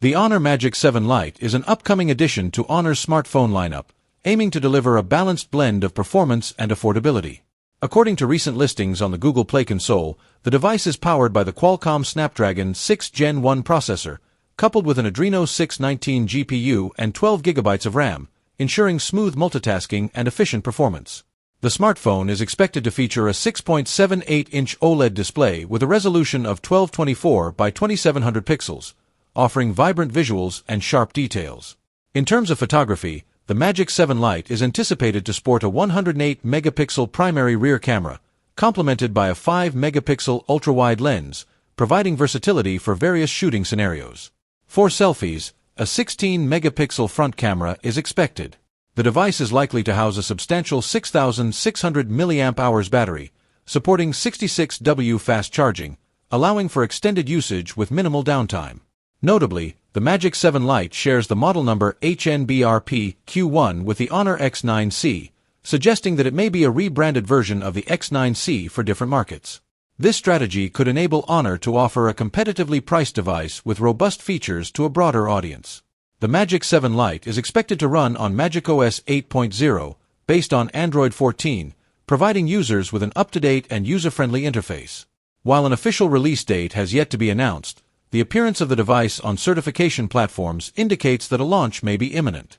The Honor Magic 7 Lite is an upcoming addition to Honor's smartphone lineup, aiming to deliver a balanced blend of performance and affordability. According to recent listings on the Google Play console, the device is powered by the Qualcomm Snapdragon 6 Gen 1 processor, coupled with an Adreno 619 GPU and 12 GB of RAM, ensuring smooth multitasking and efficient performance. The smartphone is expected to feature a 6.78-inch OLED display with a resolution of 1224 by 2700 pixels, offering vibrant visuals and sharp details. In terms of photography, the Magic 7 Lite is anticipated to sport a 108-megapixel primary rear camera, complemented by a 5-megapixel ultra-wide lens, providing versatility for various shooting scenarios. For selfies, a 16-megapixel front camera is expected. The device is likely to house a substantial 6,600 mAh battery, supporting 66W fast charging, allowing for extended usage with minimal downtime. Notably, the Magic 7 Lite shares the model number HNBRP Q1 with the Honor X9C, suggesting that it may be a rebranded version of the X9C for different markets. This strategy could enable Honor to offer a competitively priced device with robust features to a broader audience. The Magic 7 Lite is expected to run on macOS 8.0, based on Android 14, providing users with an up-to-date and user-friendly interface. While an official release date has yet to be announced, the appearance of the device on certification platforms indicates that a launch may be imminent.